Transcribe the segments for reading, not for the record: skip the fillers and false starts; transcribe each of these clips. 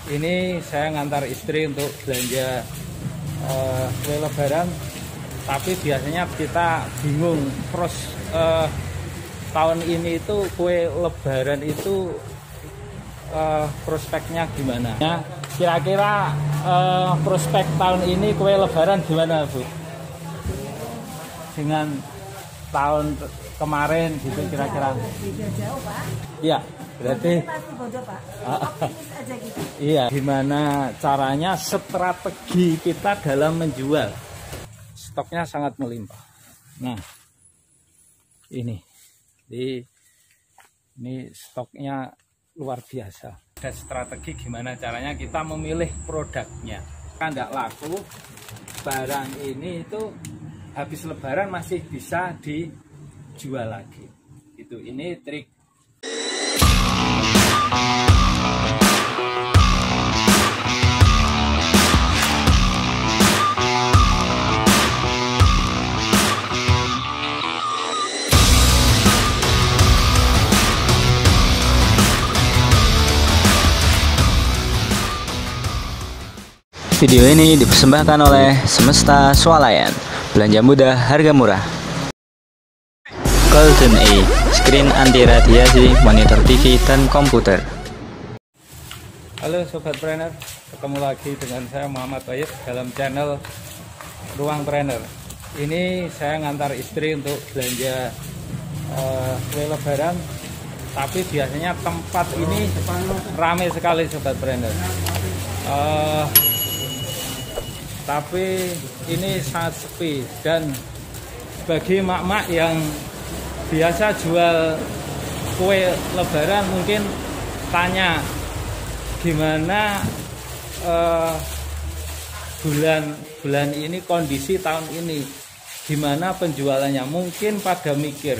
Ini saya ngantar istri untuk belanja kue lebaran, tapi biasanya kita bingung tahun ini itu kue lebaran itu prospeknya gimana. Ya, kira-kira prospek tahun ini kue lebaran gimana, Bu? Dengan tahun kemarin gitu kira-kira. Beda jauh, Pak. Iya, berarti pasti bodoh, Pak. Optimis aja gitu. iya, gimana caranya strategi kita dalam menjual? Stoknya sangat melimpah. Nah, ini stoknya luar biasa. Ada strategi gimana caranya kita memilih produknya. Kan tidak laku, barang ini itu habis lebaran masih bisa dijual lagi. Itu ini trik. Video ini dipersembahkan oleh Semesta Swalayan. Belanja mudah, harga murah. Golden A, screen anti radiasi, monitor TV dan komputer. Halo Sobat Trainer, ketemu lagi dengan saya Muhammad Bayyid dalam channel Ruang Trainer. Ini saya ngantar istri untuk belanja kue lebaran, tapi biasanya tempat ini ramai sekali Sobat Trainer. Tapi ini sangat sepi, dan bagi mak-mak yang biasa jual kue lebaran mungkin tanya gimana bulan ini, kondisi tahun ini gimana penjualannya. Mungkin pada mikir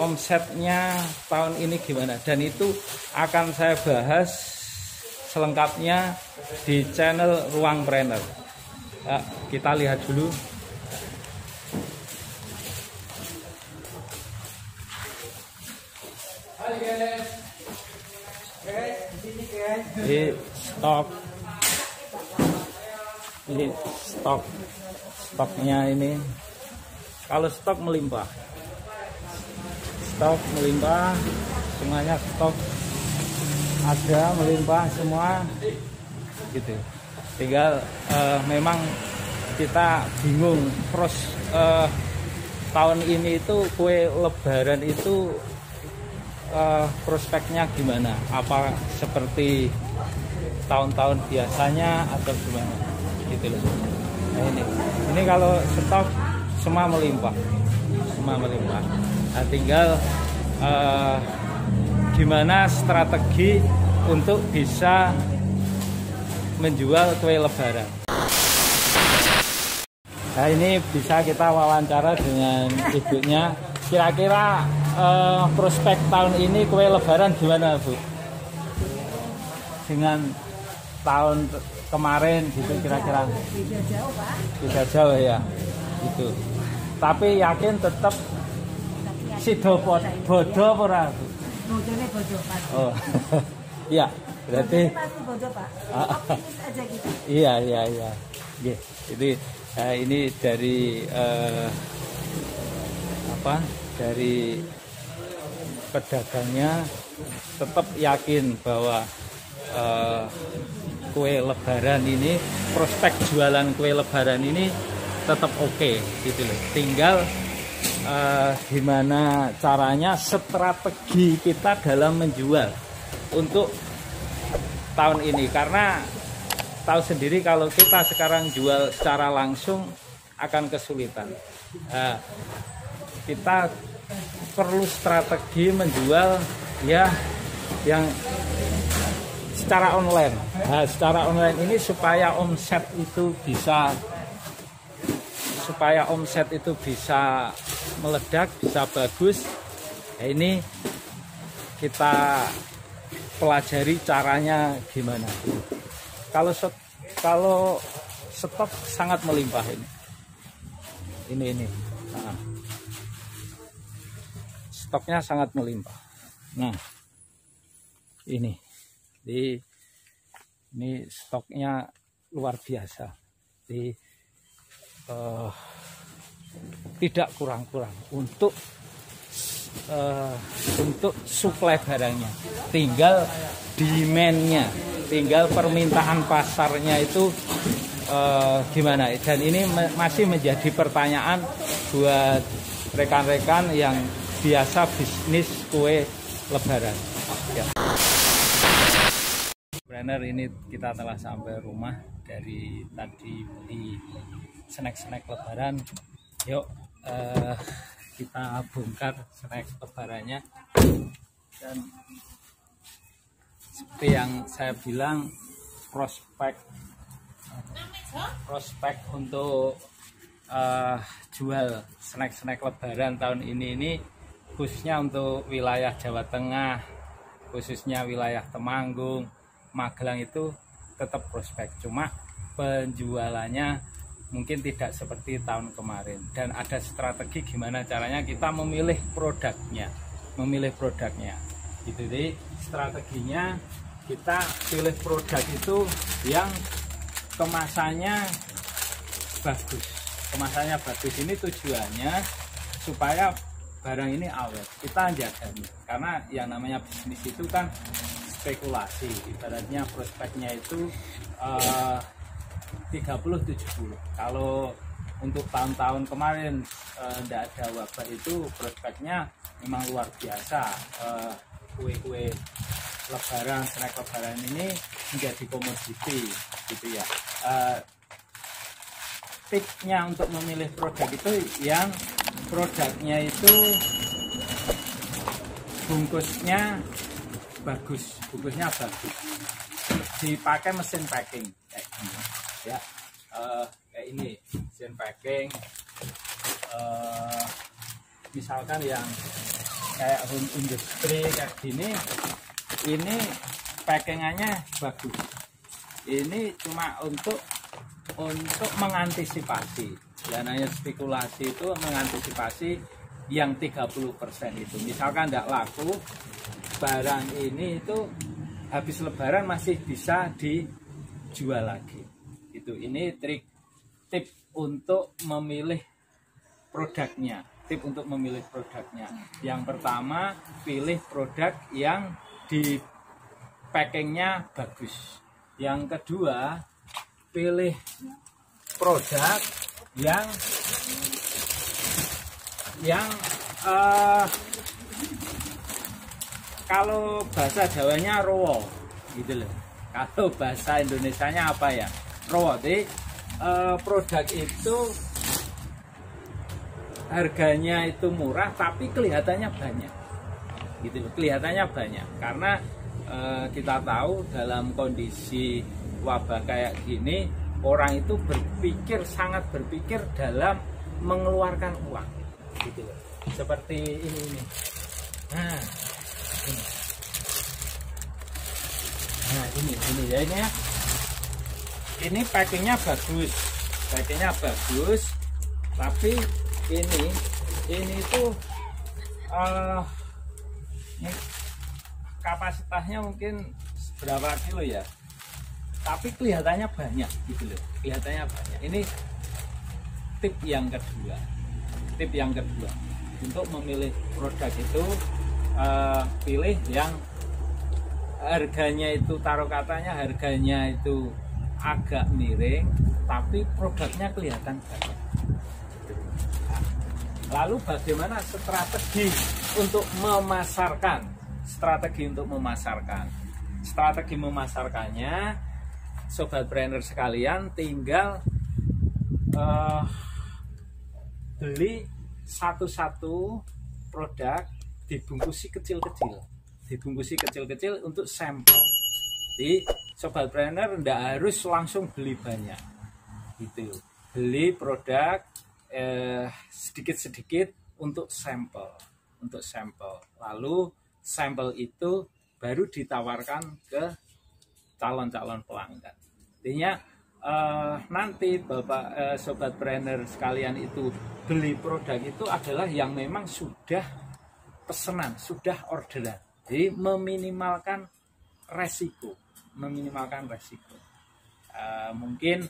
omsetnya tahun ini gimana, dan itu akan saya bahas selengkapnya di channel Ruang Trainer. Ya, kita lihat dulu. Ini stoknya ini. Kalau stok melimpah, semuanya stok ada, melimpah semua gitu. Tinggal memang kita bingung tahun ini itu kue lebaran itu prospeknya gimana, apa seperti tahun-tahun biasanya atau gimana gitu loh. Nah, ini kalau stok semua melimpah, nah, tinggal gimana strategi untuk bisa menjual kue lebaran. Nah, ini bisa kita wawancara dengan ibunya. Kira-kira prospek tahun ini kue lebaran gimana, Bu? Dengan tahun kemarin gitu kira-kira. Beda jauh, Pak. Beda jauh ya. Gitu. Tapi yakin tetap sido bodoh ora, Bu? Bodohnya bodoh, Pak. Oh. Iya, berarti pasti bodoh, Pak. Optimis aja gitu. Iya. Jadi ini dari dari pedagangnya tetap yakin bahwa kue lebaran ini, prospek jualan kue lebaran ini tetap oke gitu loh. Tinggal gimana caranya strategi kita dalam menjual untuk tahun ini, karena tahu sendiri kalau kita sekarang jual secara langsung akan kesulitan. Kita perlu strategi menjual ya yang secara online. Nah, secara online ini supaya omset itu bisa meledak, bisa bagus. Nah, ini kita pelajari caranya gimana. Kalau stok sangat melimpah ini. Nah, stoknya sangat melimpah. Nah, ini Jadi ini stoknya luar biasa. Jadi tidak kurang-kurang untuk suplai barangnya. Tinggal demand-nya, tinggal permintaan pasarnya itu gimana. Dan ini masih menjadi pertanyaan buat rekan-rekan yang biasa bisnis kue lebaran ya. Trainer, ini kita telah sampai rumah dari tadi beli snack-snack lebaran. Yuk kita bongkar snack lebarannya. Dan seperti yang saya bilang, prospek untuk jual snack-snack lebaran tahun ini khususnya untuk wilayah Jawa Tengah, khususnya wilayah Temanggung, Magelang itu tetap prospek. Cuma penjualannya mungkin tidak seperti tahun kemarin, dan ada strategi gimana caranya kita memilih produknya. Gitu. Jadi strateginya kita pilih produk itu yang kemasannya bagus. Ini tujuannya supaya barang ini awet. Kita jaganya, karena yang namanya bisnis itu kan spekulasi. Ibaratnya prospeknya itu 30-70. Kalau untuk tahun-tahun kemarin tidak ada wabah itu, prospeknya memang luar biasa. Kue-kue lebaran, snack lebaran ini menjadi komoditi gitu ya. Tipsnya untuk memilih produk itu yang produknya itu bungkusnya bagus, dipakai mesin packing kayak gini ya. Kayak ini mesin packing, misalkan yang kayak home industry kayak gini, ini packingannya bagus. Ini cuma untuk mengantisipasi. Ya, namanya spekulasi itu mengantisipasi yang 30% itu. Misalkan tidak laku barang ini, itu habis lebaran masih bisa dijual lagi. Itu ini tip untuk memilih produknya. Yang pertama, pilih produk yang di packingnya bagus. Yang kedua, pilih produk yang kalau bahasa Jawanya rowo gitu loh. Kalau bahasa Indonesianya apa ya? Rowo. Jadi produk itu harganya itu murah tapi kelihatannya banyak. Gitu loh. Kelihatannya banyak karena kita tahu dalam kondisi wabah kayak gini, orang itu sangat berpikir dalam mengeluarkan uang gitu loh. Seperti ini. Nah ini ya, ini packingnya bagus, tapi ini tuh ini kapasitasnya mungkin berapa kilo ya, tapi kelihatannya banyak gitu loh, Ini tip yang kedua untuk memilih produk itu, pilih yang harganya itu, taruh katanya harganya itu agak miring tapi produknya kelihatan banyak. Lalu bagaimana strategi untuk memasarkan? Strategi memasarkannya, sobat brainer sekalian, tinggal beli satu-satu produk, dibungkusi kecil-kecil untuk sampel. Jadi sobat brainer tidak harus langsung beli banyak gitu. Beli produk sedikit-sedikit untuk sampel. Lalu sampel itu baru ditawarkan ke calon-calon pelanggan. Artinya nanti Bapak sobat brainer sekalian itu beli produk itu adalah yang memang sudah pesanan, sudah orderan. Jadi meminimalkan resiko, meminimalkan resiko. Mungkin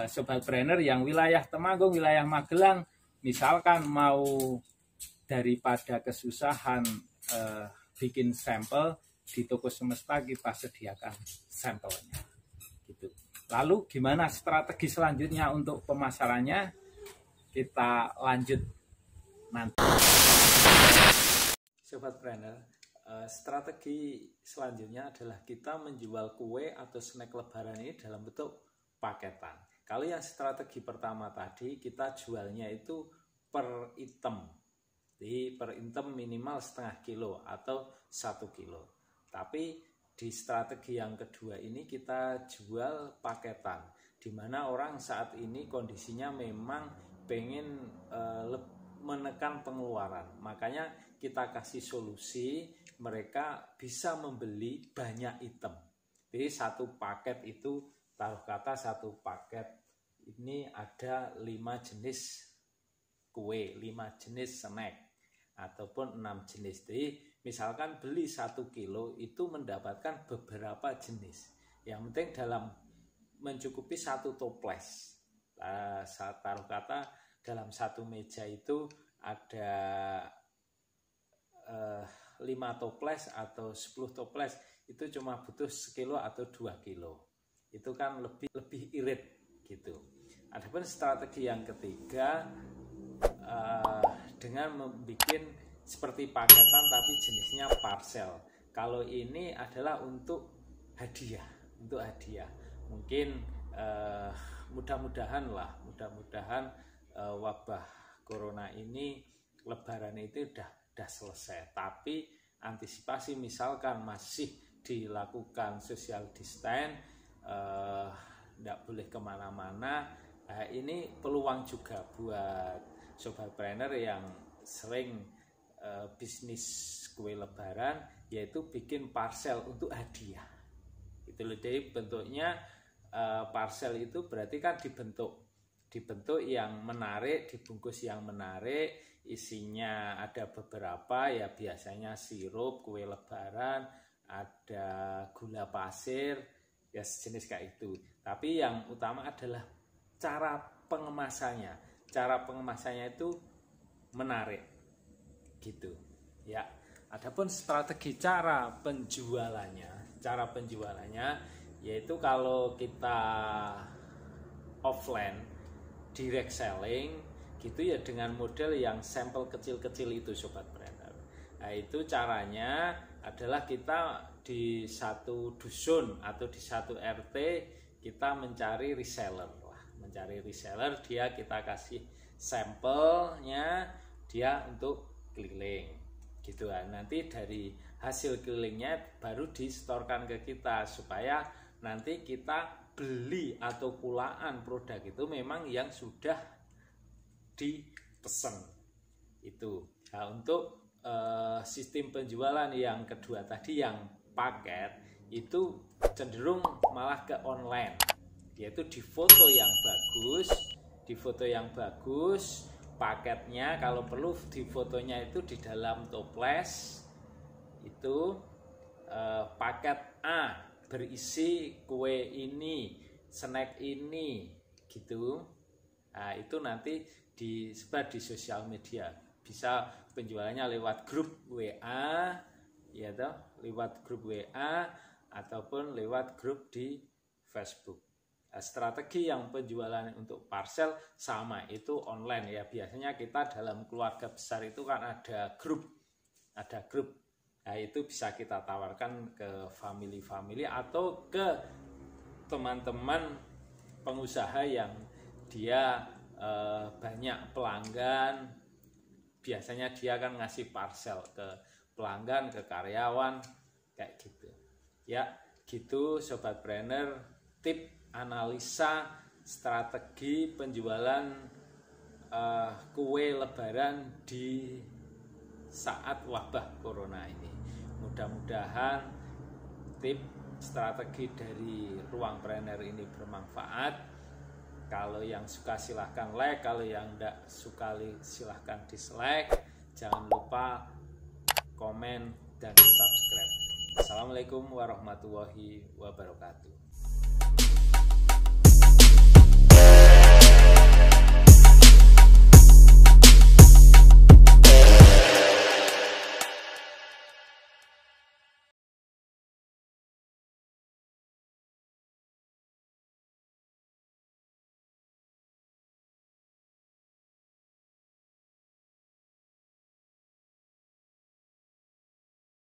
sobat brainer yang wilayah Temanggung, wilayah Magelang, misalkan mau daripada kesusahan bikin sampel, di toko Semesta kita sediakan sampelnya gitu. Lalu gimana strategi selanjutnya untuk pemasarannya, kita lanjut nanti. Sobat brainer, strategi selanjutnya adalah kita menjual kue atau snack lebaran ini dalam bentuk paketan. Kalau yang strategi pertama tadi, kita jualnya itu per item. Jadi per item minimal setengah kilo atau 1 kilo. Tapi di strategi yang kedua ini kita jual paketan, di mana orang saat ini kondisinya memang pengen menekan pengeluaran. Makanya kita kasih solusi, mereka bisa membeli banyak item. Jadi satu paket itu, taruh kata satu paket ini ada 5 jenis kue, 5 jenis snack, ataupun 6 jenis. Jadi misalkan beli 1 kilo itu mendapatkan beberapa jenis. Yang penting dalam mencukupi 1 toples. Taruh kata dalam 1 meja itu ada 5 toples atau 10 toples, itu cuma butuh 1 kilo atau 2 kilo. Itu kan lebih irit gitu. Adapun strategi yang ketiga, dengan membuat seperti paketan tapi jenisnya parcel. Kalau ini adalah untuk hadiah, mungkin mudah-mudahan wabah corona ini lebaran itu udah selesai. Tapi antisipasi misalkan masih dilakukan social distance, tidak boleh kemana-mana. Ini peluang juga buat sobat brainer yang sering bisnis kue lebaran, yaitu bikin parcel untuk hadiah. Itu loh. Jadi bentuknya parcel itu berarti kan dibentuk yang menarik, dibungkus yang menarik, isinya ada beberapa, ya biasanya sirup kue lebaran, ada gula pasir, ya sejenis kayak itu. Tapi yang utama adalah cara pengemasannya. Cara pengemasannya itu menarik gitu ya. Adapun strategi cara penjualannya yaitu kalau kita offline direct selling gitu ya, dengan model yang sampel kecil-kecil itu sobat brainer. Nah, itu caranya adalah kita di satu dusun atau di satu RT kita mencari reseller lah, dia kita kasih sampelnya, dia untuk keliling gitu kan. Nanti dari hasil kelilingnya baru disetorkan ke kita, supaya nanti kita beli atau kulaan produk itu memang yang sudah dipesan itu. Nah, untuk sistem penjualan yang kedua tadi yang paket itu cenderung malah ke online, yaitu di foto yang bagus, paketnya kalau perlu di fotonya itu di dalam toples itu paket A berisi kue ini, snack ini gitu. Nah, itu nanti disebar di sosial media. Bisa penjualannya lewat grup WA, ya toh, lewat grup WA ataupun lewat grup di Facebook. Nah, strategi yang penjualan untuk parcel sama, itu online ya. Biasanya kita dalam keluarga besar itu kan ada grup. Nah, itu bisa kita tawarkan ke family atau ke teman-teman pengusaha yang dia banyak pelanggan. Biasanya dia akan ngasih parcel ke pelanggan, ke karyawan, kayak gitu. Ya, gitu sobat brainer, tip analisa strategi penjualan kue lebaran di saat wabah corona ini. Mudah-mudahan tip strategi dari Ruang Brainer ini bermanfaat. Kalau yang suka silahkan like, kalau yang tidak suka silahkan dislike. Jangan lupa komen dan subscribe. Assalamualaikum warahmatullahi wabarakatuh.